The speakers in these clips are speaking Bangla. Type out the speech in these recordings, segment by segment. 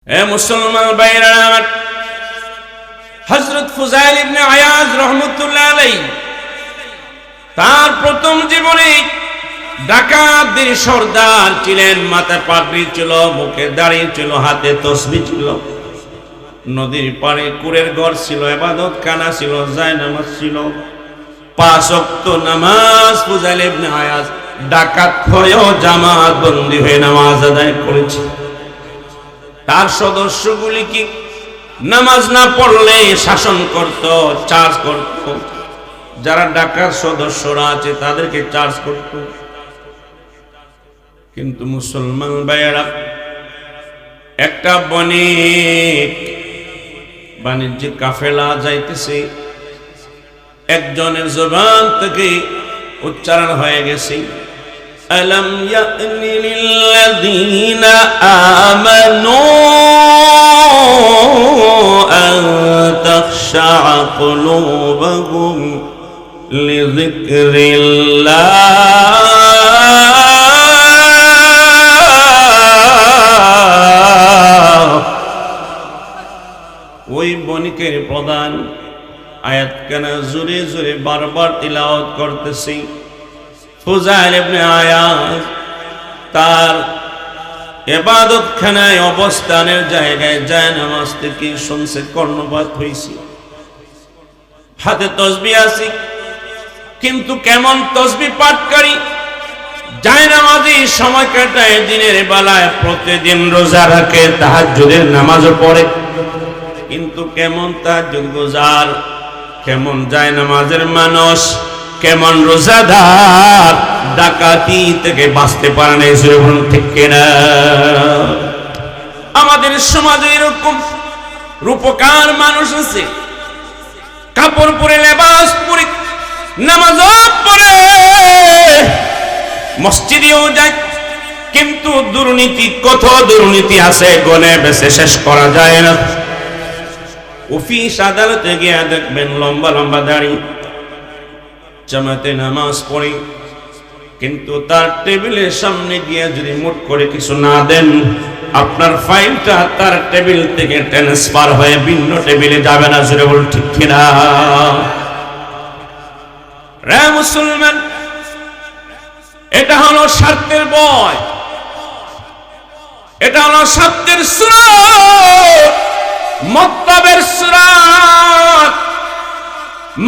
এ মুসলমান ভাইরা আমার, হযরত ফুযাইল ইবনে আয়াজ রাহমাতুল্লাহ আলাইহি তার প্রথম জীবনে ডাকাতদের সর্দার ছিলেন। মাথায় পাগড়ি ছিল, মুখে দাড়ি ছিল, হাতে তসবিহ ছিল, নদীর পাড়ে কুরের ঘর ছিল, ইবাদতখানা ছিল, জায়নামাজ ছিল, 5 ওয়াক্ত নামাজ ফুযাইল ইবনে আয়াজ ডাকাত হয়েও জামাত বন্দী হয়ে নামাজ আদায় করেছে। তার সদস্যগুলি কি নামাজ না পড়লে শাসন করত, চার্জ করত, যারা ডাকাত সদস্যরা আছে তাদেরকে চার্জ করত। কিন্তু মুসলমান ভাইয়েরা, একটা বণিক বাণিজ্যিক কাফেলা যাইতেছে, একজনের জবান থেকে উচ্চারণ হয়ে গেছে, ألم يأن للذين آمنوا أن تخشع قلوبهم لذكر الله। ওই বণিকের প্রধান আয়াতখানা জোরে জোরে বারবার তিলাওয়াত করতেছে। ফুযাইল ইবনে আয়াজ তার ইবাদতখানায় অবস্থানের জায়গায় জায়নামাজ থেকে শুনছে কর্ণপাত হইছে, হাতে তসবিহ আছে, কিন্তু কেমন তসবিহ পাঠকারী, জায়নামাজে সময় কাটায়, দিনের বেলায় প্রতিদিন রোজা রাখে, তাহাজ্জুদের নামাজও পড়ে, কিন্তু কেমন তাহাজ্জুদ গুজার, কেমন জায়নামাজের মানুষ, কেমন রোজাদার, ডাকাতি থেকে বাঁচতে পারে না। ঠিক কিনা? আমাদের সমাজে এরকম রূপকার মানুষ আছে, কাপড় পরে, লেবাস পরে, নামাজও পড়ে, মসজিদেও যায়, কিন্তু দুর্নীতি, কত দুর্নীতি আছে, গনে বেছে শেষ করা যায় না। অফিস আদালতে গিয়ে দেখবেন লম্বা লম্বা দাড়ি, জামাতে নামাজ পড়ে, কিন্তু তার টেবিলের সামনে গিয়ে যদি মুট করে কিছু না দেন, আপনার ফাইলটা তার টেবিল থেকে ট্রান্সফার হয়ে ভিন্ন টেবিলে যাবে না। জোরে বল ঠিক কিনা? রে মুসলমান, এটা হলো স্বার্থের বয়, এটা হলো স্বার্থের সুরাত, মতলবের সুরাত।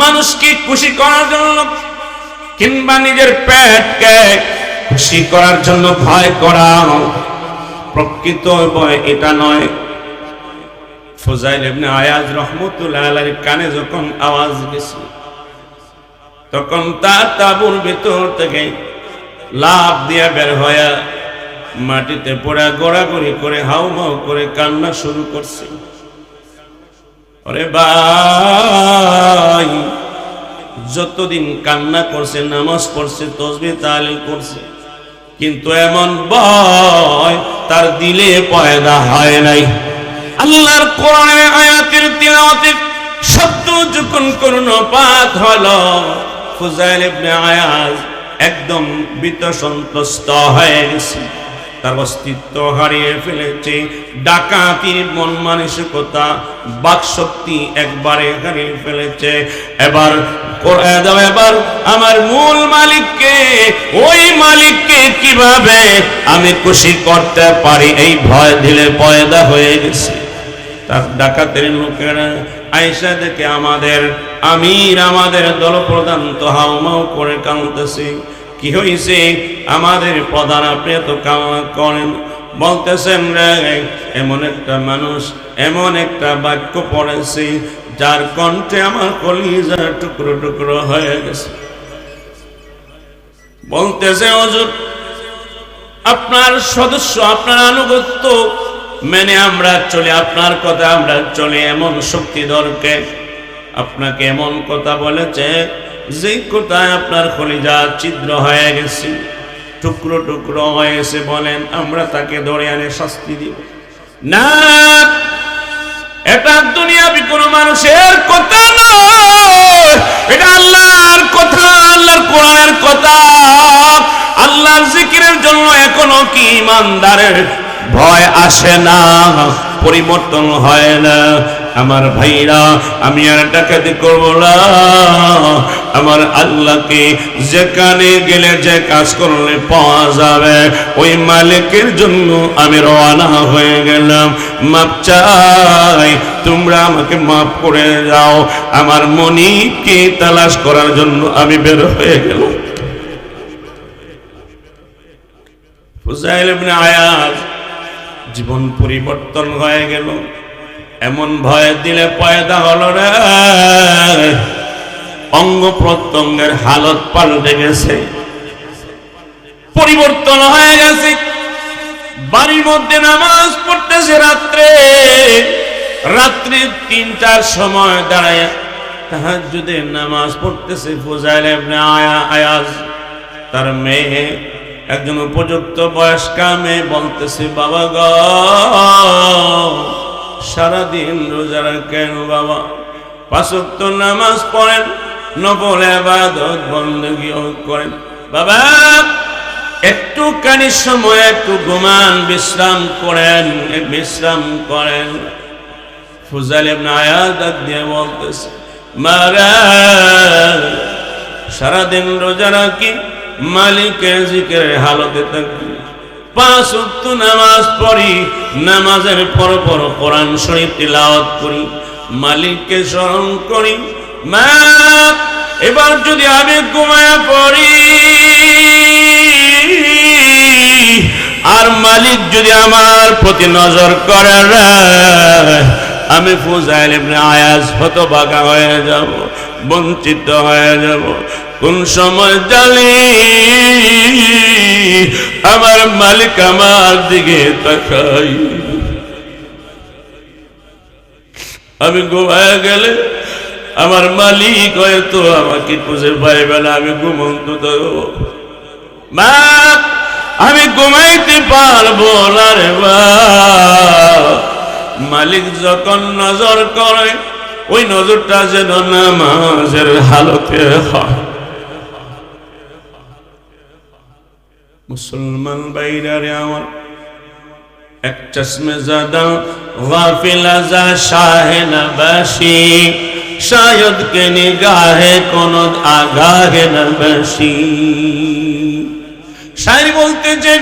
মানুষকে খুশি করার জন্য কিংবা নিজের পেটকে খুশি করার জন্য ভয় করা, প্রকৃত ভয় এটা নয়। ফুযাইল ইবনে আয়াজ রাহমাতুল্লাহ আলাইহির কানে যখন আওয়াজ গেছে, তখন তার তাঁবুর ভিতর থেকে লাফ দিয়ে বের হয়ে মাটিতে পড়ে গড়াগড়ি করে হাউমাউ করে কান্না শুরু করছে। আরে ভাই, যতদিন কান্না করছে, নামাজ পড়ছে, তাসবিহ তাহলিল করছে, কিন্তু এমন ভয় তার দিলে পয়দা হয় নাই। আল্লাহর কোরআনের আয়াতের তিলাওয়াতের শব্দ যখন কর্ণপাত হলো, ফুযাইল ইবনে আয়াজ একদম ভীত সন্ত্রস্ত হয়ে গেছে, তার অস্তিত্ব হারিয়ে ফেলেছে, ডাকাতির মন মানসিকতা, বাকশক্তি একবারে হারিয়ে ফেলেছে। এবার আমার মূল মালিককে, ওই মালিককে কিভাবে আমি খুশি করতে পারি, এই ভয় দিলে পয়দা হয়ে গেছে। তার ডাকাতের লোকেরা আয়েশা দেখে আমাদের আমির, আমাদের দলপ্রধান তো হাউমাউ করে কাঁদতেছে। কি হয়েছে আমাদের প্রধান, আপনি এত কামনা করেন? বলতেছেন রে, এমন একটা মানুষ, এমন একটা বাক্য পড়েছে যার কণ্ঠে আমার কলিজা টুকরো টুকরো হয়ে গেছে। বলতেছে, হুজুর, আপনার সদস্য, আপনার আনুগত্য মেনে আমরা চলে, আপনার কথা আমরা চলে, এমন শক্তি দরকার। আপনাকে এমন কথা বলেছে যে কোথায় আপনার কলিজা ছিদ্র হয়ে গেছে, টুকরো টুকরো হয়ে গেছে, বলেন আমরা তাকে ধরে আনে শাস্তি দিব না। এটা দুনিয়াবি কোনো মানুষের কথা নয়, এটা আল্লাহর কথা, আল্লাহর কোরআনের কথা। আল্লাহর জিকিরের জন্য এখনো কি ইমানদারের ভয় আসে না? পরিবর্তন হয় না। আমার ভাইরা, আমি আর ডাকাতি করব না। আমার আল্লাহকে যেখানে গেলে যে কাজ করলে পাওয়া যাবে, ওই মালিকের জন্য আমি রওনা হয়ে গেলাম। মাপ চাই, তোমরা আমাকে মাফ করে যাও। আমার মনিবকে তালাশ করার জন্য আমি বের হয়ে গেলাম। ফুজাইল ইবনে আয়াজ জীবন পরিবর্তন হয়ে গেল। এমন ভয় দিলে পয়দা হলো রে, অঙ্গ প্রত্যঙ্গের হালত পাল্টে গেছে, পরিবর্তন হয়ে গেছে। বাড়ির মধ্যে নামাজ পড়তেছে রাত্রে 3টার সময় দাঁড়ায় তাহাজ্জুদের নামাজ পড়তেছে ফুজাইল ইবনে আয়াজ। তার মেয়ে, একজন উপযুক্ত বয়স্কা মেয়ে বলতেছে, বাবা গো, সারাদিন রোজা রাখেন বাবা, 5 ওয়াক্ত নামাজ পড়েন, নফল ইবাদত বندگی করেন, বাবা একটুখানি সময় একটু ঘুমান, বিশ্রাম করেন। ফুজাইল ইবনে আয়াজ দিয়ে বলতেছে, মারা সারাদিন রোজা রাখি, মালিকের জিকিরের হালতে থাকি, 5 ওয়াক্ত নামাজ পড়ি, নামাজের পর কোরআন শরীফ তিলাওয়াত করি, মালিককে স্মরণ করি। মা, এবার যদি আমি ঘুমায়া পড়ি আর মালিক যদি আমার প্রতি নজর করে, আমি ফুজাইল ইবনে আয়াজ হতভাগা হয়ে যাব, বঞ্চিত হয়ে যাব। কোন সময় জানি আমার মালিক আমার দিকে তাকাই, আমি ঘুমায় গেলে আমার মালিক হয়তো আমাকে খুঁজে পাইবে না, আমি ঘুমন্ত থাকব। মা, আমি ঘুমাইতে পারবো না রে মা। মালিক যখন নজর করে, ওই নজরটা যেন নামাজের হালতে হয়। মুসলমান ভাইরা আমার, এক চশমে জাদা গাফিল আজা শাহে নবাসি, শায়দ কে নিগাহে কোন আগাহে নবাসি। শায়র বলতেছেন,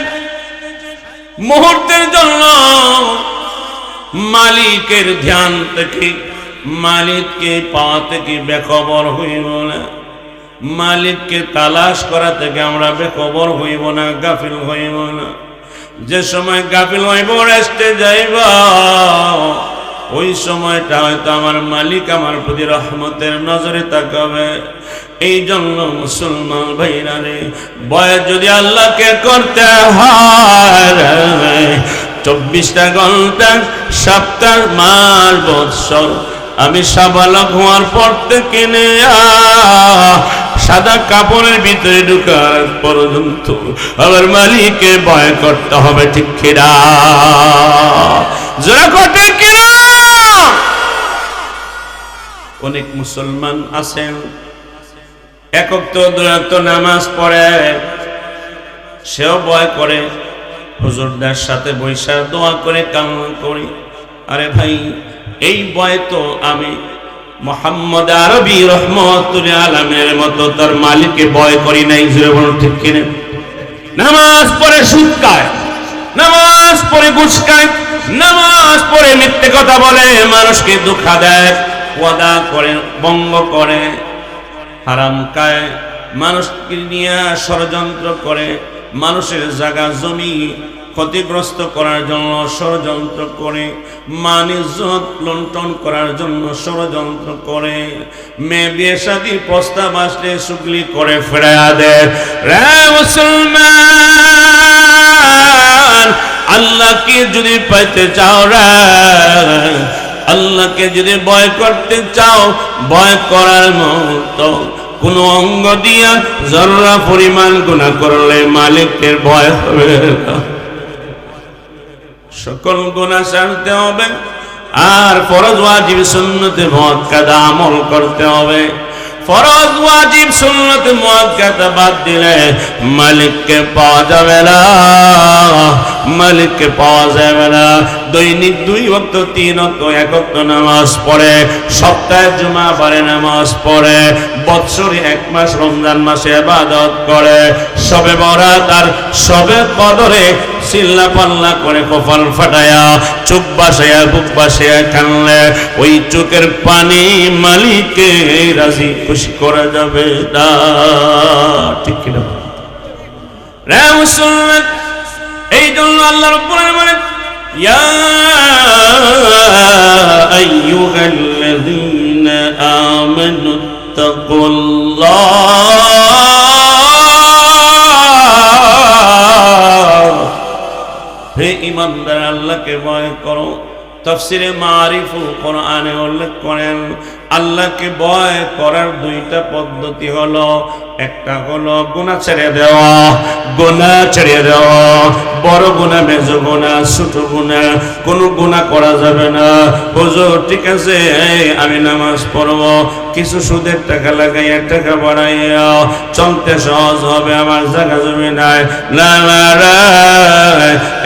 মুহূর্তের জন্য মালিকের ধ্যান থেকে, মালিককে পাওয়া থেকে বেখবর হইব না, মালিককে তালাশ করা থেকে আমরা বেখবর হইব না, গাফিল হইব না। যে সময় গাফিল হইব, রেস্টে যাইব, ওই সময়টা হয়তো আমার মালিক আমার প্রতি রহমতের নজরে তাকাবে। এই জন্য মুসলমান ভাইরা রে, ভয় যদি আল্লাহকে করতে হয়, 24টা ঘন্টা, সপ্তাহ, মাস, বৎসর, আমি সাবালক হওয়ার পর থেকে সাদা কাপড়ের ভিতরে ঢুকার পর্যন্ত আমার মালিককে ভয় করতে হবে, ঠিক কিনা? যারা করতে কিনা? অনেক মুসলমান আছেন একক তো দুরাক্ত নামাজ পড়ে, সেও ভয় করে, হুজুরদের সাথে বৈশা দোয়া করে, কামনা করি। আরে ভাই, এই ভয় তো আমি মুহাম্মদ আরবি রহমতুল্লাহ আলাইহির মতো তার মালিককে ভয় করি নাই। জোরে বলুন ঠিক কিনা? নামাজ পড়ে সুদ খায়, নামাজ পড়ে ঘুষ খায়, নামাজ পড়ে মিথ্যে কথা বলে, মানুষকে ধোঁকা দেয়, ওয়াদা করে, ভঙ্গ করে, হারাম খায়, মানুষকে নিয়ে ষড়যন্ত্র করে, মানুষের জায়গা জমি ক্ষতিগ্রস্ত করার জন্য ষড়যন্ত্র করে, মান ইজ্জত লুণ্ঠন করার জন্য ষড়যন্ত্র করে, মেয়ে বিয়ে শাদীর প্রস্তাব আসলে সুগলি করে ফেরায়া দেয়। রে মুসলমান, আল্লাহকে যদি পাইতে চাও রে, আল্লাহকে যদি ভয় করতে চাও, ভয় করার মতো কোন অঙ্গ দিয়া জররা পরিমাণ গুনাহ করলে মালিকের ভয় হবে না। সকল গুনাহ ছাড়তে হবে, আর ফরজ ওয়াজিব সুন্নতে মুআক্কাদা আমল করতে হবে। ফরজ ওয়াজিব সুন্নতে মুআক্কাদা বাদ দিলে মালিককে পাওয়া যাবে না। মালিককে পাওয়া যাবে না। দৈনিক 2 ওয়াক্ত 3 ওয়াক্ত 1 ওয়াক্ত নামাজ পড়ে, সপ্তাহে জুমাবারে নামাজ পড়ে, বৎসরে 1 মাস রমজান মাসে ইবাদত করে, শবে বরাত আর শবে কদরে চিল্লা পাল্লা করে কপাল ফাটায়া চোখ বাসায়া বুক বাসায়া কানলে ওই চোখের পানি মালিককে রাজি খুশি করা যাবে না। ঠিক কিনা রে মুসলমান? এই জন্য আল্লাহ রাব্বুল আলামিন বলেন, ইয়া আইয়ুহাল্লাযীনা আমানু তাকুল্লাহ, হে ঈমানদার আল্লাহকে ভয় করো। তাফসিরে মারিফুল কোরআনে উল্লেখ করেন আল্লাহকে ভয় করার 2টা পদ্ধতি হলো, একটা হলো গুনাহ ছেড়ে দেওয়া, গুনাহ ছেড়ে দেওয়া, বড় গুনাহ মেজো গুনাহ ছোট গুনাহ কোনো গুনাহ করা যাবে না। হুজুর ঠিক আছে আমি নামাজ পড়ব, কিছু সুদের টাকা লাগাইয়া টাকা বাড়াইয়া চলতে সহজ হবে, আমার জায়গা জমি নাই, না না না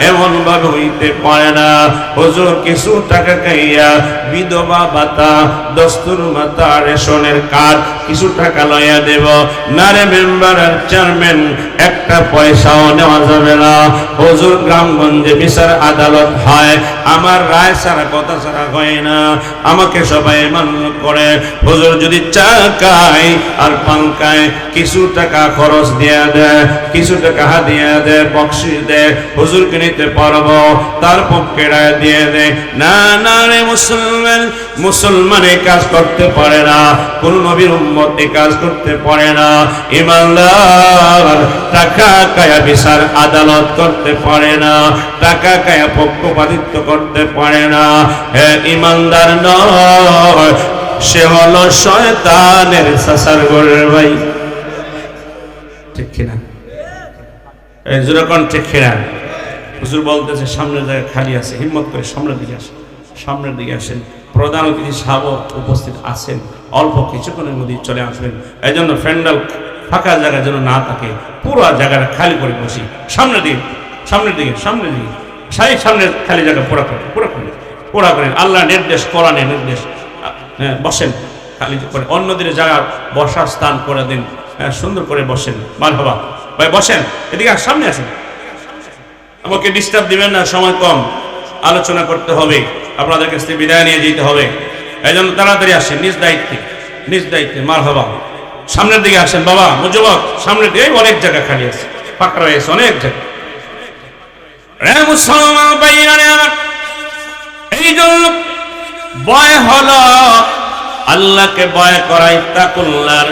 এমন ভাবে হইতে পারে না। হুজুর কিছু টাকা খাইয়া বিধবা ভাতা, দস্তুর ভাতা, রেশনের কার্ড কিছু টাকা লইয়া দেব না রে মেম্বার আর চেয়ারম্যান, একটা পয়সাও নেওয়া যাবে না। হুজুর গ্রামগঞ্জে বিচার আদালত হয়, আমার রায় ছাড়া কথা ছাড়া হয় না, আমাকে সবাই মান্য করে। হুজুর যদি চাকায় আর পাঙ্কায় কিছু টাকা খরচ দিয়ে দেয়, কিছু টাকা হাদিয়া দেয়, বকশিশ দেয়, হুজুরকে নিতে পারবো, তার পক্ষে রায় দিয়ে দেয় না না রে মুসলমান, মুসলমানে কাজ করতে পারে না, কোন নবীর উম্মত কাজ করতে পারে না। ইমানদার টাকা কায়া বিচার আদালত করতে পারে না, টাকা কায়া পক্ষপাতিত্ব করতে পারে না। হে ইমানদার নয়, সে হলো শয়তানের সাসার ঘরের ভাই। ঠিক কিনা? এই যেরকম ঠিক কিনা? হুজুর বলতেছে সামনের জায়গা খালি আছে, হিম্মত করে সামনের দিকে আসেন, সামনের দিকে আসেন। প্রধান অতিথি সাহেব উপস্থিত আছেন, অল্প কিছুক্ষণের মধ্যে চলে আসবেন। এই জন্য প্যান্ডেল ফাঁকা জায়গা যেন না থাকে, পুরো জায়গাটা খালি করে বসি। সামনের দিকে, সামনের দিকে, সামনের দিকে, সামনের খালি জায়গা পুরা করেন, পুরা করেন, পুরা করেন। আল্লাহ নির্দেশ, কোরআনের নির্দেশ। হ্যাঁ বসেন খালি করে, অন্যদের জায়গা বসার স্থান করে দিন। হ্যাঁ সুন্দর করে বসেন। মারহাবা ভাই বসেন, এদিকে সামনে আসেন, আমাকে ডিস্টার্ব দিবেন না, সময় কম, আলোচনা করতে হবে, আপনাদের কাছ থেকে বিদায় নিয়ে যেতে হবে। এই জন্য তাড়াতাড়ি আসেন, নিজ দায়িত্বে, নিজ দায়িত্বে। মারহাবা সামনের দিকে আসেন বাবা মুজুবক, সামনের দিকে অনেক জায়গা খালি আছে, ফাঁকা রয়েছে অনেক জায়গা। মুসলমান ভাইরা আমার, এই জন্য ভয় হলো আল্লাহকে ভয় করাই। তাকুল্লাহর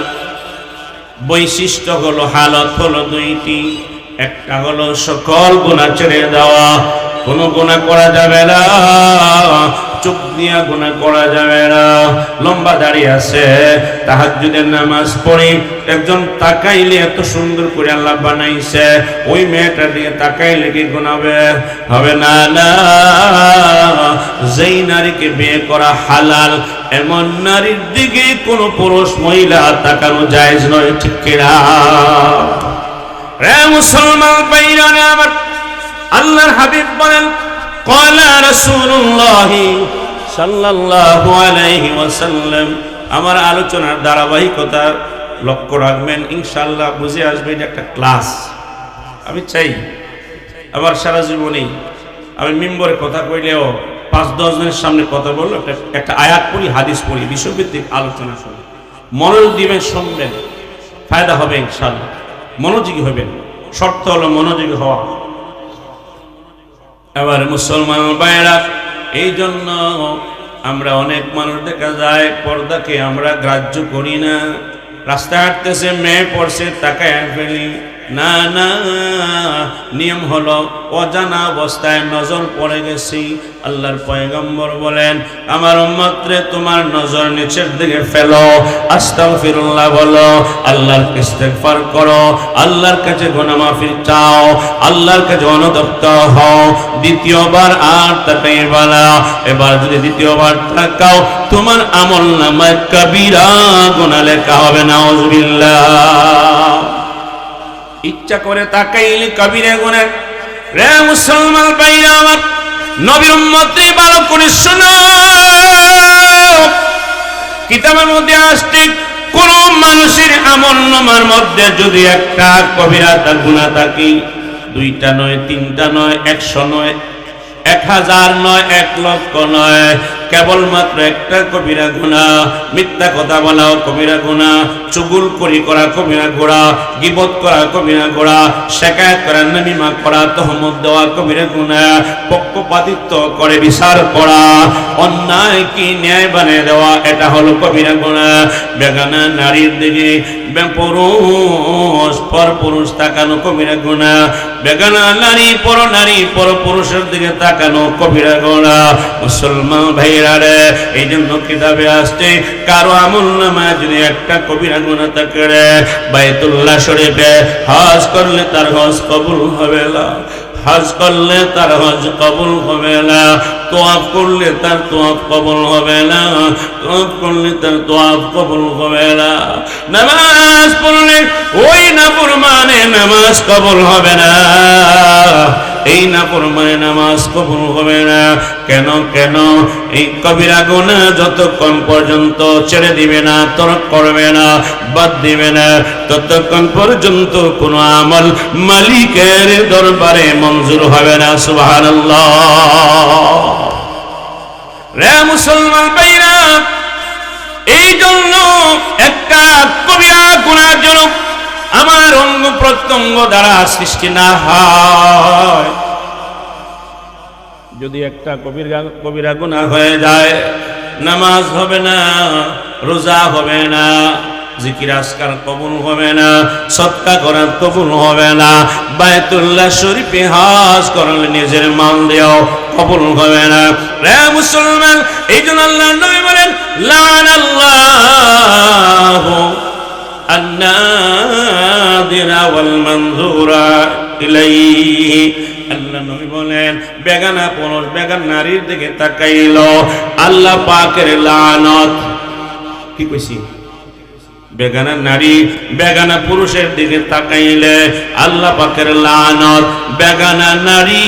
বৈশিষ্ট্য হলো, হালত হলো 2টি। একটা হলো সকল গুনাহ ছেড়ে দেওয়া, কোনো গুনাহ করা যাবে না, চোখ দিয়া গুনাহ করা যাবে না। লম্বা দাড়ি আছে, তাহাজ্জুদের নামাজ পড়ি, একজন তাকাইলে এত সুন্দর করে আল্লাহ বানাইছে, ওই মেয়েটার দিকে তাকাইলে কি গুনাবে হবে না? না, যেই নারীকে বিয়ে করা হালাল এমন নারীর দিকে কোনো পুরুষ মহিলা তাকানো জায়েজ নয়। ঠিক কিনা? রে মুসলমান ভাইরা আমার, আল্লাহর হাবিব বলেন ক্বালা রাসূলুল্লাহ সাল্লাল্লাহু আলাইহি ওয়াসাল্লাম। আমার আলোচনার ধারাবাহিকতা লক্ষ্য রাখবেন, ইনশাআল্লাহ বুঝে আসবে। এটা একটা ক্লাস। আমি চাই আমার সারা জীবনেই আমি মিম্বরে কথা কইলেও 5-10 জনের সামনে কথা বললো, একটা আয়াত পড়ি, হাদিস পড়ি, বিষয়ভিত্তিক আলোচনা শুনি, মনোযোগ দিবেন, শুনবেন, ফায়দা হবে ইনশাআল্লাহ। মনোযোগী হবেন, শর্ত হলো মনোযোগী হওয়া। এবার মুসলমান ভাইরা, এই জন্য আমরা অনেক মানুষ দেখা যায় পর্দাকে আমরা গ্রাহ্য করি না। রাস্তায় হাঁটতেছে, মেয়ে পড়ছে, তাকায় ফেলি না। না, নিয়ম হলো অজানা অবস্থায় নজর পড়ে গেছি। আল্লাহর পয়গম্বর বলেন, আমার উম্মতরে তোমার নজর নিচের দিকে ফেলো, আস্তাগফিরুল্লাহ বলো, আল্লাহর ইস্তিগফার করো, আল্লাহর কাছে গুনাহ মাফি চাও, আল্লাহর কাছে অনুতপ্ত হও। দ্বিতীয়বার আর তাকাইবা না। এবার যদি দ্বিতীয়বার তাকাও, তোমার আমলনামায় কবিরা গুনাহ লেখা হবে। নাউযুবিল্লাহ। ইচ্ছা করে তাকাইলে কবিরা গুনাহ, রে মুসলমান ভাইরা আমার, নবীর উম্মতরে ভালো করে শোনো। কিতাবের মধ্যে আসছে কোন মানুষের আমল নামার মধ্যে যদি একটা কবিরা গুনাহ থাকে, 2টা নয়, 3টা নয়, 100 নয়, 1000 নয়, 1 লক্ষ নয়, কেবলমাত্র একটা কবিরা গুনাহ। মিথ্যা কথা বলা কবিরা গুনাহ, চুগলখড়ি করা কবিরা গুনাহ, গীবত করা কবিরা গুনাহ, শিকায়ত করা, নামিমা করা, তহমত দেওয়া কবিরা গুনাহ, পক্ষপাতিত্ব করে বিচার করা, অন্যায় কি ন্যায় বানিয়ে দেওয়া, এটা হলো কবিরা গুনাহ। বেগানা নারীর দিকে পুরুষ তাকানো কবিরা গুনাহ, বেগানা নারী পর পুরুষের দিকে তাকানো কবিরা গুনাহ। মুসলমান ভাইরা রে, এই জন্য কিতাবে আসছে কারো আমলনামায় যদি একটা কবিরা গুনাহ থাকে রে, বাইতুল্লাহ শরীফে হজ করলে তার হজ কবুল হবে না, হজ করলে তার হজ কবুল হবে না, তোয়াফ করলে তার তোয়াফ কবুল হবে না, তোয়াফ করলে তার তোয়াফ কবুল হবে না, নামাজ পড়লে ওই নাফরমানে নামাজ কবুল হবে না, এই নাফরমানে নামাজ কবুল হবে না। কেন? এই কবিরা গুনাহ যতক্ষণ পর্যন্ত ছেড়ে দিবে না, তরক করবে না, বাদ দিবে না, ততক্ষণ পর্যন্ত কোনো আমল মালিকের দরবারে মঞ্জুর হবে না। সুবহানাল্লাহ। রে মুসলমান ভাইরা, এই জন্য একটা কবিরা গুনাহের জন্য আমার অঙ্গ প্রত্যঙ্গ দ্বারা সৃষ্টি না হয়। যদি একটা কবিরা গুনাহ হয়ে যায়, নামাজ হবে না, রোজা হবে না, জিকির আজকার কবুল হবে না, সদকা করা কবুল হবে না, বাইতুল্লাহ শরীফে হজ করলে নিজের মাল দিয়েও কবুল হবে না। রে মুসলমান, এই জন্য আল্লাহর নবী বলেন, লানাল্লাহু আন-নাদিরা ওয়াল মানজুরা ইলাইহি। আল্লাহ নবী বলেন, বেগানা পুরুষ বেগানা নারীর দিকে তাকাইল, আল্লাহ পাকের লানত। কি কইছি? বেগানা নারী বেগানা পুরুষের দিকে তাকাইলে আল্লাহ পাকের লানত, বেগানা নারী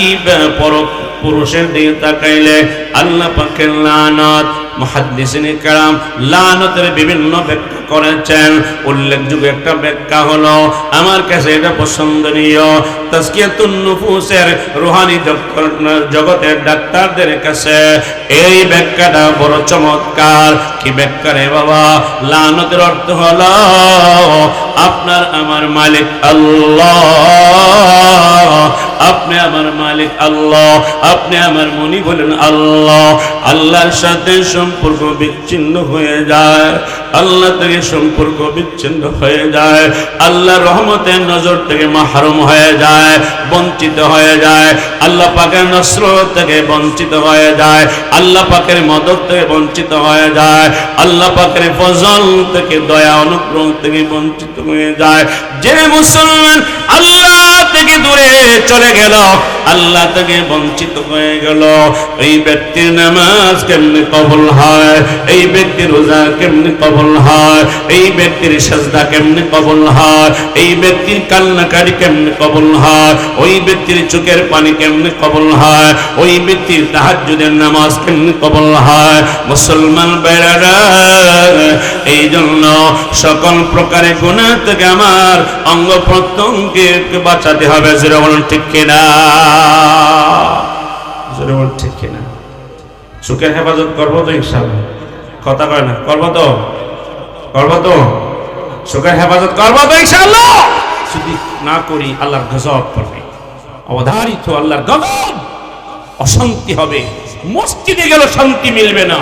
পুরুষের দিকে তাকাইলে আল্লাহ পাকের লানত। মুহাদ্দিসিনে কেরাম লানতের বিভিন্ন ব্যাখ্যা করেছেন। উল্লেখযোগ্য একটা ব্যাখ্যা হলো, আমার কাছে এটা পছন্দনীয়, তাজকিয়াতুন নুফুসের রুহানি জগতের ডাক্তারদের কাছে এই ব্যাখ্যাটা বড় চমৎকার। কি ব্যাখ্যা রে বাবা? লানতের অর্থ হলো আপনার আমার মালিক আল্লাহ, আপনি আমার মালিক আল্লাহ, আপনি আমার মনি বলেন আল্লাহ, আল্লাহর সাথে সম্পর্ক বিচ্ছিন্ন হয়ে যায়, আল্লাহ থেকে সম্পর্ক বিচ্ছিন্ন হয়ে যায়, আল্লাহর রহমতের নজর থেকে মাহরুম হয়ে যায়, বঞ্চিত হয়ে যায়, আল্লাহ পাকের নসরত থেকে বঞ্চিত হয়ে যায়, আল্লাহ পাকের মদদ থেকে বঞ্চিত হয়ে যায়, আল্লাহ পাকের ফজল থেকে দয়া অনুগ্রহ থেকে বঞ্চিত হয়ে যায়। যে মুসলমান আল্লাহ থেকে দূরে চলে গেল, আল্লাহ থেকে বঞ্চিত হয়ে গেল, এই ব্যক্তির নামাজ কেমনে কবুল হয়, এই ব্যক্তির রোজা কেমনে কবুল হয়, এই ব্যক্তির সাজদা কেমনে কবুল হয়, এই ব্যক্তির কান্নাকারি কেমনে কবুল হয়, ওই ব্যক্তির চোখের পানি কেমনে কবুল হয়, ওই ব্যক্তির তাহাজ্জুদের নামাজ কেমনে কবুল হয়। মুসলমান ভাইরা, এই জন্য সকল প্রকারের গুনাহ থেকে আমার অঙ্গ প্রত্যঙ্গকে বাঁচাতে হবে। জোরে বলুন ঠিক কিনা? জোরে বলুন ঠিক কিনা? চোখের হেফাজত করবো তো ইনশাআল্লাহ? কথা কয় না? করবো তো? করবো তো? চোখের হেফাজত করবো তো ইনশাআল্লাহ? যদি না করি আল্লাহর গজব পড়বে, অবধারিত আল্লাহর গজব, অশান্তি হবে। মসজিদে গেলে শান্তি মিলবে না,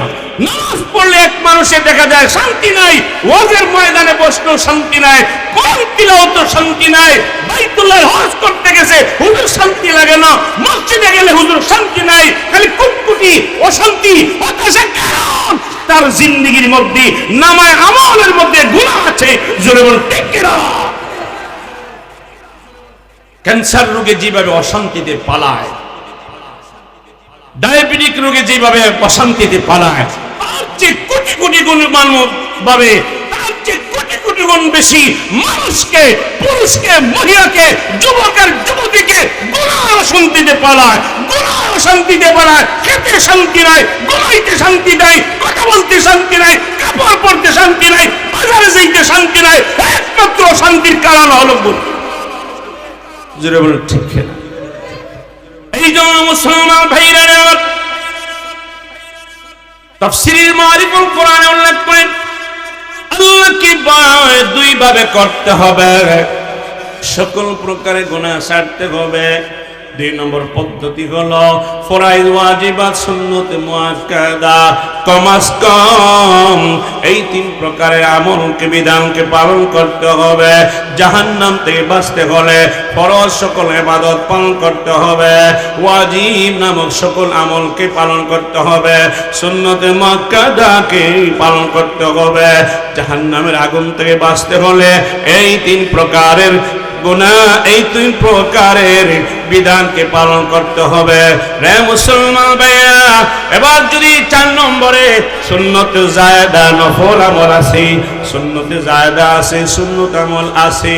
নামাজ পড়লে এক মানুষের দেখা যায় শান্তি নাই, ওয়াজের ময়দানে বসলেও শান্তি নাই, কোরআন তিলাওয়াতে শান্তি নাই, বাইতুল্লাহ হজ করতে গেছে হুজুর শান্তি লাগে না, মসজিদে গেলে হুজুর শান্তি নাই, খালি কুটকুটি অশান্তি হতাশা। কারণ তার জিন্দেগির মধ্যে নামায় আমলের মধ্যে গুনাহ আছে। জোরে বল ঠিক কিনা? ক্যান্সার রোগে যেভাবে অশান্তিতে পালায়, ডায়াবেটিক রোগে যেভাবে অশান্তিতে পালায়, তার যে কোটি কোটি গুণ মানব ভাবে, তার যে কোটি কোটি গুণ বেশি। মানুষকে, পুরুষকে, মহিলাকে, যুবকের, যুবতীকে গুনাহ শান্তিতে পালায়, গুনাহ শান্তিতে পালায়। খেতে শান্তি নাই, ঘুমাইতে শান্তি নাই, কথা বলতে শান্তি নাই, কাপড় পরতে শান্তি নাই, বাজারে যাইতে শান্তি নাই। একমাত্র শান্তির কারণ হলো গুনাহ। জোরে বলুন ঠিক না? এই জন্য মুসলমান ভাইরা আমার তাফসীরের মারিফুল কোরআনে উল্লেখ করেন আল্লাহকে ভয় দুই ভাবে করতে হবে। সকল প্রকারের গুনাহ ছাড়তে হবে। 2 নম্বর পদ্ধতি হলো ফরাইজ ওয়াজিবাত সুন্নত মুআক্কাদা, কমাস কম এই 3 প্রকারের আমলকে, বিধানকে পালন করতে হবে। জাহান্নাম থেকে বাঁচতে হলে ফরজ সকল ইবাদত পালন করতে হবে, ওয়াজিব নামক সকল আমলকে পালন করতে হবে, সুন্নতে মুআক্কাদাকে পালন করতে হবে। জাহান্নামের আগুন থেকে বাঁচতে হলে এই 3 প্রকারের গুনাহ, এই 3 প্রকারের বিধানকে পালন করতে হবে। রে মুসলমান ভাইরা, এবার যদি 4 নম্বরে সুন্নতে জায়েদা নফল আমল আছে, সুন্নতে জায়েদা আছে, সুন্নত আমল আছে,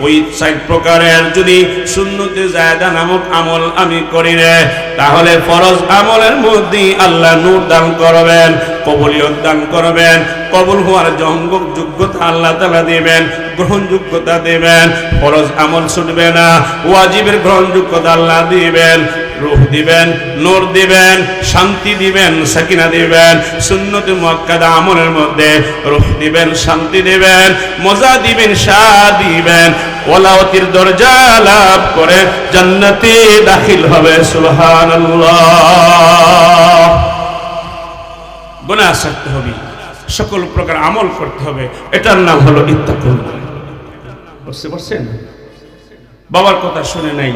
ওই 4 প্রকারের যদি সুন্নতে জায়েদা নামক আমল আমি করি রে, তাহলে ফরজ আমলের মধ্যে আল্লাহ নূর দান করবেন, কবুলিয়ত দান করবেন, কবুল হওয়ার যোগ্যতা আল্লাহ তাআলা দিবেন, গ্রহণযোগ্যতা দিবেন। ফরজ আমল ছুটবে না, ওয়াজিবের গ্রহণযোগ্যতা আল্লাহ দিবেন, রূহ দিবেন, নূর দিবেন, শান্তি দিবেন, সাকিনা দিবেন। সুন্নতে মুআক্কাদা আমলের মধ্যে রূহ দিবেন, শান্তি দিবেন, মজা দিবেন, শাহ দিবেন, ওলাওয়াতির দরজা লাভ করে জান্নাতে দাখিল হবে। সুবহানাল্লাহ। গুনাহ ছাড়তে হবে, সকল প্রকার আমল করতে হবে, এটার নাম হলো ইত্তাকুল্লাহ। বুঝতে পারছেন? বাবার কথা শুনে নাই,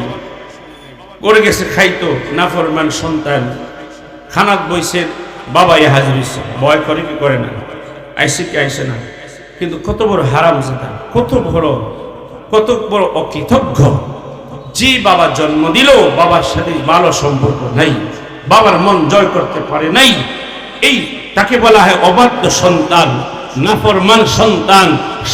করে গেছে খাইতো, নাফরমান সন্তান, খানাত বইছে, বাবা হাজির হইছে, ভয় করে কি করে না, আইসে কি আইসে না, কিন্তু কত বড় হারামজাদা, কত বড় অকৃতজ্ঞ। যে বাবা জন্ম দিল, বাবার সাথে ভালো সম্পর্ক নাই, বাবার মন জয় করতে পারে নাই, এই তাকে বলা হয় অবাধ্য সন্তান, নাফরমান সন্তান।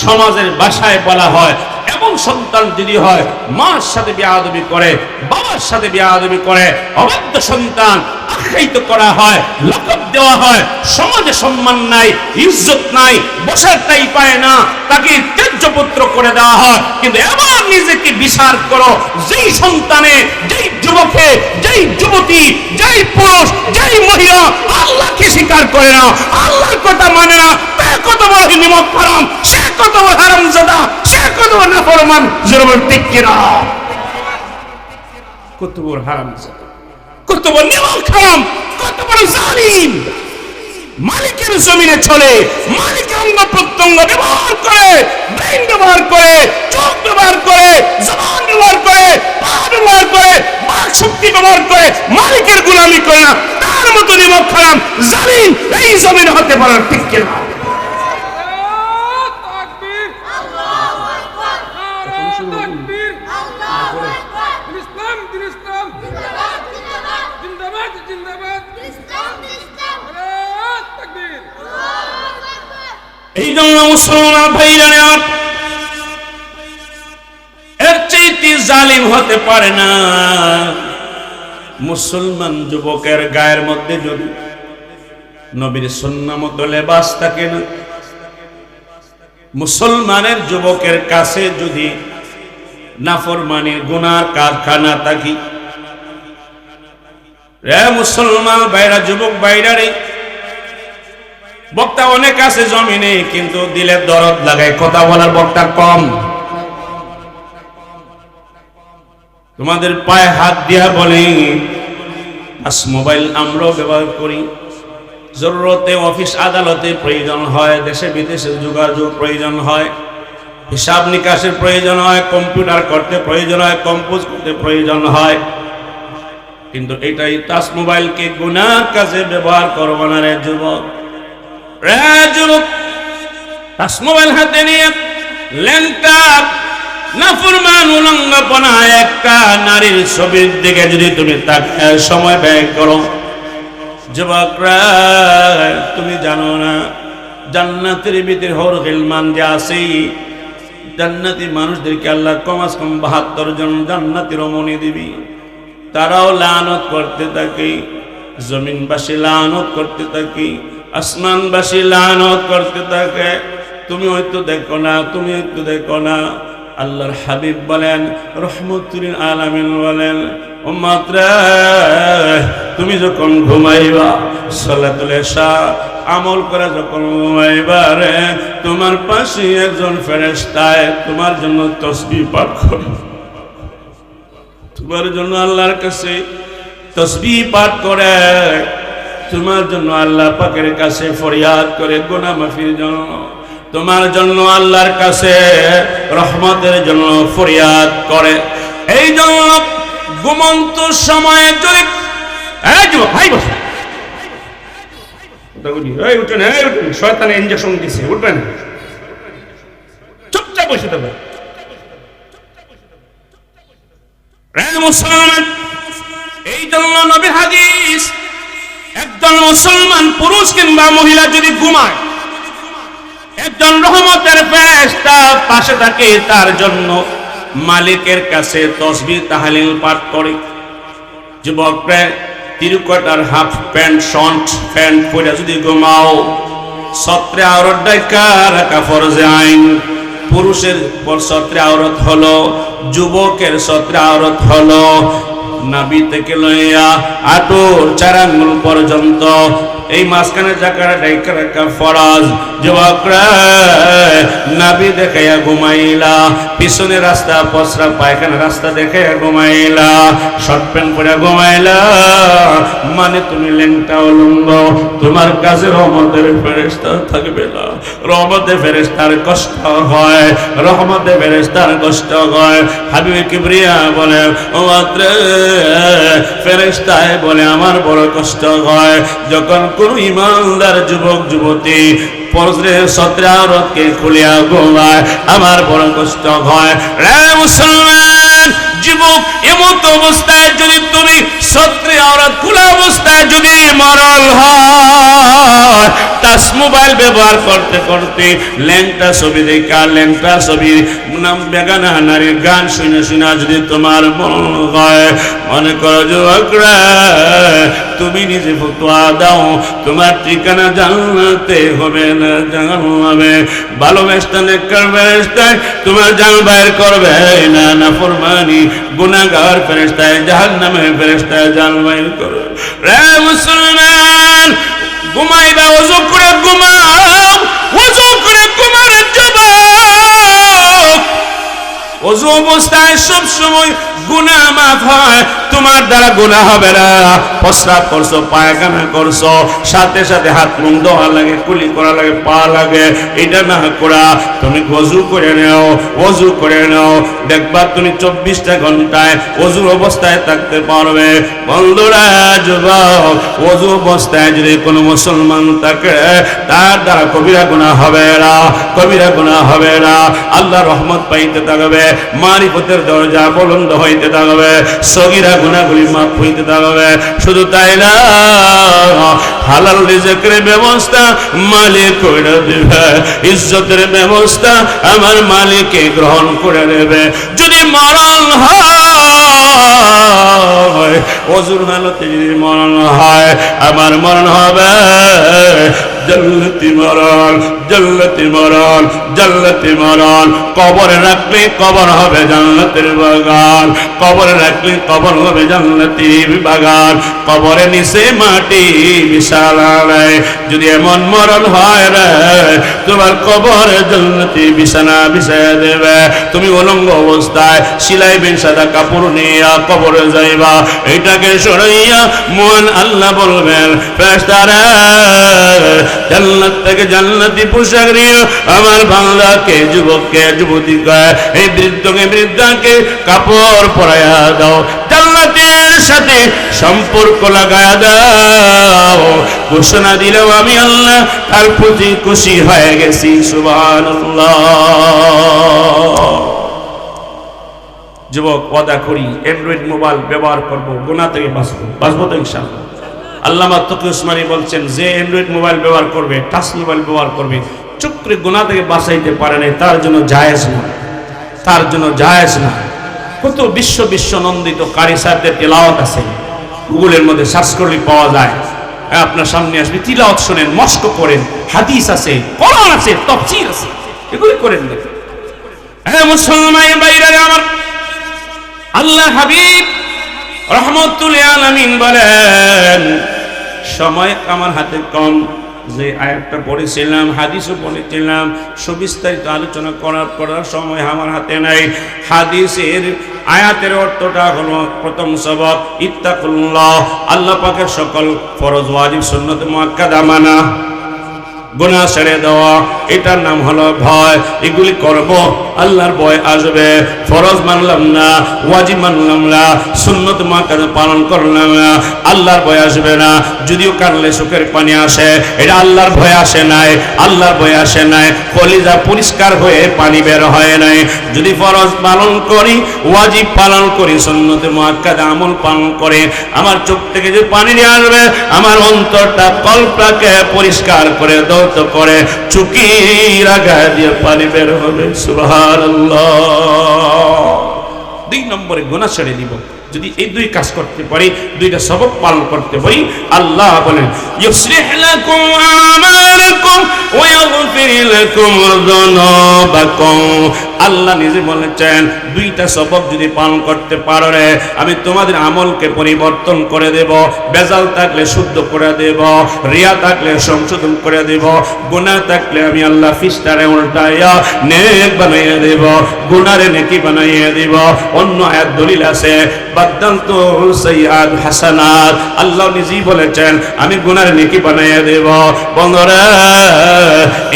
সমাজের ভাষায় বলা হয় এমন সন্তান যদি হয় মার সাথে বেয়াদবি করে, বাবার সাথে বেয়াদবি করে, অবাধ্য সন্তান আখ্যায়িত করা হয়, লকব দেওয়া হয়, সমাজে সম্মান নাই, ইজ্জত নাই, বসার টাই পায় না, তাকে ত্যায্যপুত্র করে দেওয়া হয়। কিন্তু এবার নিজেকে বিচার করো, যেই সন্তানে, যেই যুবকে, যেই যুবতী, যেই পুরুষ, যেই মহিলা আল্লাহকে স্বীকার করে না, আল্লাহর কথা মানে না, কত বড় নিমক হারাম, সে কত বড় হারামজাদা, সে কত বড় নাফরমান। জোরে ঠিক কিনা? কত বড় হারামজাদা, কত বড় নিমক হারাম, কত বড় জালিম। মালিকের জমিনে চলে, মালিকের অঙ্গ প্রত্যঙ্গ ব্যবহার করে, ব্রেন ব্যবহার করে, চোখ ব্যবহার করে, জবান ব্যবহার করে, পা ব্যবহার করে, বাক শক্তি ব্যবহার করে, মালিকের গোলামি করে না, তার মতো নিমক হারাম জালিম এই জমিনে হতে পারে। ঠিক কিনা? এই জন্য মুসলমান ভাইরা, এর চাইতে জালিম হতে পারে না। মুসলমান যুবকের গায়ের মধ্যে যদি নবীর সুন্নাহ মতো লেবাস থাকে না, মুসলমানের যুবকের কাছে যদি নাফরমানির গুনার কারখানা থাকি, রে মুসলমান ভাইরা, যুবক ভাইরা রে, বক্তা অনেক আছে জমিনে, কিন্তু দিলের দরদ লাগায়, কথা বলার বক্তা কম। তোমাদের পায়ে হাত দিয়া বলি, আজ মোবাইল আমরাও ব্যবহার করি, জরুরতে অফিস আদালতে প্রয়োজন হয়, দেশে বিদেশে যোগাযোগ প্রয়োজন হয়, হিসাব নিকাশের প্রয়োজন হয়, কম্পিউটার করতে প্রয়োজন হয়, কম্পোজ করতে প্রয়োজন হয়, কিন্তু এটাই টাচ মোবাইলকে গুনার কাজে ব্যবহার করবো না রে যুবক। যুবক, টাচ মোবাইল হাতে নিয়ে ল্যাংটা নাফরমান উলঙ্গপনা একটা নারীর ছবির দিকে যদি তুমি সময় ব্যয় করো, যুবকরা তুমি জানো না জান্নাতের ভিতরে হর গিলমান যে আছে, জান্নাতি মানুষদেরকে আল্লাহ কমাস কম 72 জন জান্নাতি রমণী দিবি। তারাও লানত করতে থাকে, জমিনবাসী লানত করতে থাকে, আসমানবাসী লানত করতে থাকে। তুমি হয়তো দেখো না, তুমি হয়তো দেখো না। আল্লাহর হাবিব বলেন, রহমতুল আলামিন বলেন, উম্মত রে তুমি যখন ঘুমাইবা সালাতুল ইশা আমল করে যখন ঘুমাইবা রে, তোমার পাশে একজন ফেরেশতায় তোমার জন্য তাসবিহ পাঠ করে, তোমার জন্য আল্লাহর কাছে তাসবিহ পাঠ করে, তোমার জন্য আল্লাহ পাকের কাছে ফরিয়াদ করে গুনাহ মাফির জন্য, তোমার জন্য আল্লাহর কাছে রহমতের জন্য ফরিয়াদ করে। এই জন্য ঘুমন্ত সময়ে যদি উঠেন, শয়তানের ইনজেকশন দিচ্ছে, উঠবেন, চুপচাপ বসে থাকবে। মুসলমান, এই জন্য নবী হাদিস, একজন মুসলমান পুরুষ কিংবা মহিলা যদি ঘুমায়, একজন রহমতের ফেরেশতা পাশে থাকে, তার জন্য মালিকের কাছে তাসবিহ তাহলিল পাঠ করে। যুবকরা তিরুকটার হাফ প্যান্ট শর্ট প্যান্ট পরে যদি ঘুমাও, সত্রে আওরাত ডাকা রাখা ফরজে আইন। পুরুষের সত্রে আওরাত হলো, যুবকের সত্রে আওরাত হলো নাভি থেকে লইয়া আঁটুর 4 আঙ্গুল পর্যন্ত, এই মাঝখানে জায়গাটা ডাইকা রাখা ফরজ। যুবকরা নাভি দেখাইয়া ঘুমাইলা, পিছনে রাস্তা পসরা পায়খানা রাস্তা দেখাইয়া ঘুমাইলা, শর্ট প্যান্ট পরে ঘুমাইলা, মানে তুমি লেংটা উলঙ্গ, তোমার কাছে রহমতের ফেরেশতা থাকবে না। রহমতের ফেরেশতার কষ্ট হয়, রহমতের ফেরেশতার কষ্ট হয়। হাবিব কিবরিয়া বলে, ও মাত্রে ফেরেশতায় বলে আমার বড় কষ্ট হয় যখন কোন ইমানদার যুবক যুবতী পরজরে সত্রে আওরাতকে খুলিয়া ঘুমায়, আমার বড় কষ্ট হয়। রে মুসলমান যুবক, এমন অবস্থায় যদি তুমি সত্রে আওরাত খোলা অবস্থায় যদি মরণ হয়, টাচ মোবাইল ব্যবহার করতে করতে ল্যাংটা ছবি দেখা, ল্যাংটা ছবি নাম বেগানা নারীর গান শুনে শুনে যদি তোমার মরণ হয়, মনে করো যুবকরা তুমি নিজে ফতোয়া দাও, তোমার ঠিকানা জান্নাতে হবে না জাহান্নামে। ভালোবাসতে নেককার ফেরেশতায় তোমার জান বাইর করবে না, নাফরমানি গুনাহগার ফেরেশতায় জাহান্নামে ফেরেশতায় জান বাইর করবে। রে মুসলমান, ঘুমাইবা ওযু করে ঘুমাও, ওযু করে ঘুমারে যুবক। ওযু অবস্থায় সব সময় গুনাহ মাফ হয়, তোমার দ্বারা গুনাহ হবে না। প্রস্রাব করছো, পায়খানা করছো, সাথে সাথে হাত মুখ ধোয়া লাগে, কুলি করা লাগে, পা লাগে, এটা না করা তুমি ওযু করে নাও, ওযু করে নাও, দেখবা তুমি 24টা ঘন্টায় ওযুর অবস্থায় থাকতে পারবে। বন্ধুরা যুবক, ওযু অবস্থায় যদি কোনো মুসলমান থাকে, তার দ্বারা কবিরা গুনাহ হবে না, কবিরা গুনাহ হবে না। আল্লাহর রহমত পাইতে থাকবে, মারিফতের দরজা বুলন্দ হইতে থাকবে, সগীরা গুনাহগুলি মাফ হইতে থাকবে। শুধু তাই না, হালাল রিজকের ব্যবস্থা মালিক করে দিবে, ইজ্জতের ব্যবস্থা আমার মালিকে গ্রহণ করে নেবে। যদি মরণ হয়, ওযুর হালতে যদি মরণ হয়, আমার মরণ হবে জান্নাতি মরণ, জান্নাতি মরণ, জান্নাতি মরণ। কবরে রাখলে কবর হবে জান্নাতের বাগান, কবরে রাখলে কবর হবে জান্নাতি বাগান। কবরের নিচে মাটি বিছানা, যদি এমন মরণ হয় রে, তোমার কবরে জান্নাতি বিছানা বিছায়া দেবে। তুমি উলঙ্গ অবস্থায় সিলাই বিন সাদা কাপড় নিয়ে কবরে যাইবা, এটাকে সরাইয়া মহান আল্লাহ বলবেন, ফেরেশতারা জান্নাত থেকে জান্নাতি পোশাক নিয়ে আমার বান্দাকে, যুবককে যুবতীকে, এই বৃদ্ধকে বৃদ্ধাকে কাপড় পরাইয়া দাও, জান্নাতের সাথে সম্পর্ক লাগায়া দাও। ঘোষণা দিলেও আমি আল্লাহ তার প্রতি খুশি হয়ে গেছি। সুবহানাল্লাহ। যুবক ওয়াদা করি অ্যান্ড্রয়েড মোবাইল ব্যবহার করবো, গুনাহ থেকে বাঁচবো তো ইনশাআল্লাহ। আল্লামা তকি উসমানী বলছেন, যে অ্যান্ড্রয়েড মোবাইল ব্যবহার করবে, টাচ মোবাইল ব্যবহার করবে, চুপ করে গুনাহ থেকে বাঁচাইতে পারে নাই, তার জন্য জায়েজ না, তার জন্য জায়েজ না। কত বিশ্ব নন্দিত কারি সাহেবদের তেলাওয়াত আছে, গুগলের মধ্যে সার্চ করলে পাওয়া যায়। আপনার সামনে আসবে, তিলাওয়াত শুনেন, মস্ক করেন, হাদিস আছে, কোরআন আছে, তাফসীর আছে, এগুলি করেন দেখেন। হ্যাঁ মুসলমান ভাইরা আমার, আল্লাহ হাবিব রাহমাতুল আলামিন বলেন, সময় আমার হাতে কম, যে আয়াতটা পড়েছিলাম, হাদিসও পড়েছিলাম, সবিস্তারিত আলোচনা করার সময় আমার হাতে নাই। হাদিসের আয়াতের অর্থটা হলো, প্রথম সবক ইত্তাকুল্লাহ, আল্লাহ পাকের সকল ফরজ ওয়াজিব সুন্নাত মুআক্কাদা মানা, গুনাহ ছেড়ে দেওয়া, এটার নাম হলো ভয়। এগুলি করব, আল্লাহর ভয় আসবে। ফরজ মানলাম না, ওয়াজিব মানলাম না, সুন্নত মুআক্কাদা পালন করলাম না, আল্লাহর ভয় আসবে না। যদিও কানলে চোখের পানি আসে, এটা আল্লাহর ভয় আসে নাই, আল্লাহর ভয় আসে নাই, কলিজা পরিষ্কার হয়ে পানি বের হয় নাই। যদি ফরজ পালন করি, ওয়াজিব পালন করি, সুন্নত মুআক্কাদা আমল পালন করে, আমার চোখ থেকে যে পানি নিয়ে আসবে, আমার অন্তরটা কল্পটাকে পরিষ্কার করে দৌত করে চুকির আগা দিয়ে পানি বের হবে। সুবহানাল্লাহ। 2 নম্বরে গুনাহ ছেড়ে দিব। যদি এই 2 কাজ করতে পারি, 2টা সবক পালন করতে পারি, আল্লাহ বলেন ইউসলিহ লাকুম আমালাকুম ওয়া ইয়াগফির লাকুম যুনুবাকুম। আল্লাহ নিজে বলেছেন, 2টা সবক যদি পালন করতে পারো রে, আমি তোমাদের আমলকে পরিবর্তন করে দেব, বেজাল থাকলে শুদ্ধ করে দেব, রিয়া থাকলে সংশোধন করে দেব, গুনাহ থাকলে আমি আল্লাহ ফিস্টারে উল্টাইয়া নেক বানাইয়া দেব, গুনারে নেকি বানাইয়া দেব। অন্য আয়াত দলিল আছে, বাদদালতু সাইয়্যাত হাসানাত, আল্লাহ নিজেই বলেছেন আমি গুনার নেকি বানাইয়া দেব। বন্ধুরা,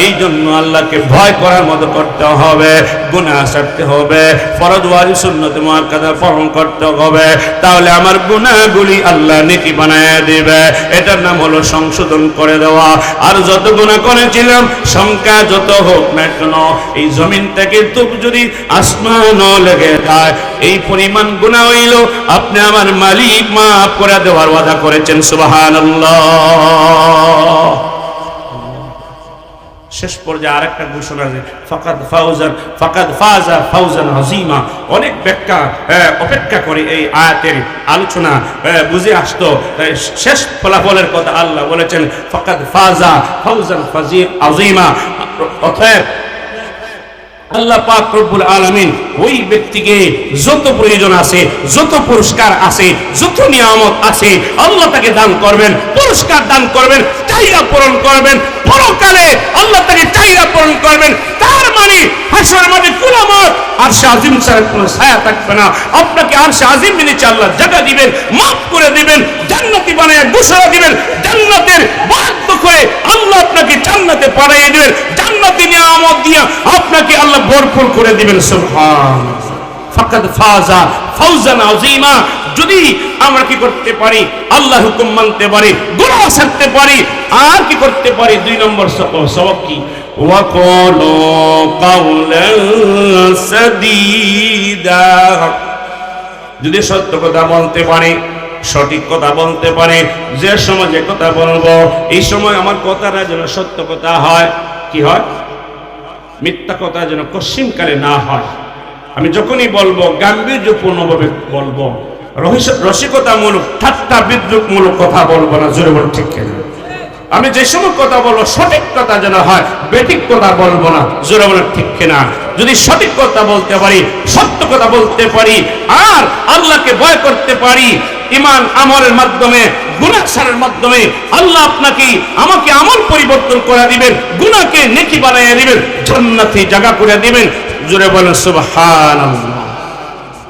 এই জন্য আল্লাহকে ভয় করার মতো করতে হবে, গুনাহ ছাড়তে হবে, ফরজ ওয়াজিব সুন্নাত মুআক্কাদা পালন করতে হবে, তাহলে আমার গুনাহগুলি আল্লাহ নেকি বানাইয়া দিবে। এটার নাম হলো সংশোধন করে দেওয়া। আর যত গুনাহ করেছিলাম, সংখ্যা যত হোক না কেন, এই জমিন থেকে তুপ যদি আসমানও লেগে যায়, এই পরিমাণ গুনাহ হইল, আপনি আমার মালিক মাফ করে দেওয়ার ওয়াদা করেছেন। সুবহানাল্লাহ। শেষ পর্যায়ে আরেকটা ঘোষণা আছে, ফাকাদ ফাজা ফাওজান আযীমা। অনেক ব্যাখ্যা অপেক্ষা করে এই আয়াতের আলোচনা বুঝে আসতো, শেষ ফলাফলের কথা আল্লাহ বলেছেন ফাকাদ ফাজা ফাওজান আযীমা। অতএব আল্লাহ পাক রব্বুল আলামিন ওই ব্যক্তিকে যত প্রয়োজন আছে, যত পুরস্কার আছে, যত নিয়ামত আছে, আল্লাহ তাকে দান করবেন, পুরস্কার দান করবেন, চাহিদা পূরণ করবেন। পরকালে আল্লাহ তাকে চাহিদা পূরণ করবেন। তার মানে হাসরের মাঠে কিয়ামত আরশে আজিম ছাড়া কোনো ছায়া থাকবে না। আপনাকে আরশে আজিম নিচে আল্লাহ জায়গা দিবেন, মাফ করে দিবেন, জান্নাতি বানায় ঘোষণা দিবেন, জান্নাতের বাধ্য করে আল্লাহ আপনাকে জান্নাতে পাঠিয়ে দিবেন, জান্নাতি নিয়ামত দিয়ে আপনাকে আল্লাহ ভরপুর করে দিবেন। সুবহানাল্লাহ। ফাকাদ ফাজা ফাওজান আযীমা। যদি আমরা কি করতে পারি, আল্লাহ হুকুম মানতে পারি, গুনাহ ছাড়তে পারি, আর কি করতে পারি, 2 নম্বর সবক কি, ওয়া ক্বালু কাওলান সাদীদা। যদি সত্য কথা বলতে পারি, সঠিক কথা বলতে পারে, যে সময় যে কথা বলবো, এই সময় আমার কথাটা যেন সত্য কথা হয়, কি হয়, মিথ্যা কথা যেন কশ্চিনকালে না হয়। আমি যখনই বলবো গাম্ভীর্যপূর্ণভাবে বলবো, রসিকতামূলক ঠাট্টা বিদ্রুপমূলক কথা বলবো না। জোরে বল ঠিক কিনা? আমি যে সময় কথা বলবো সঠিক কথা যেন হয়, বেঠিক কথা বলবো না। জোরে বল ঠিক কিনা? যদি সঠিক কথা বলতে পারি, সত্য কথা বলতে পারি, আর আল্লাহকে ভয় করতে পারি, ঈমান আমলের মাধ্যমে, গুনাহ ছাড়ার মাধ্যমে আল্লাহ আপনাকে আমাকে আমল পরিবর্তন করে দিবেন, গুনাহকে নেকি বানাইয়া দিবেন, জান্নাতে জায়গা করে দিবেন। জোরে বলেন সুবহানাল্লাহ।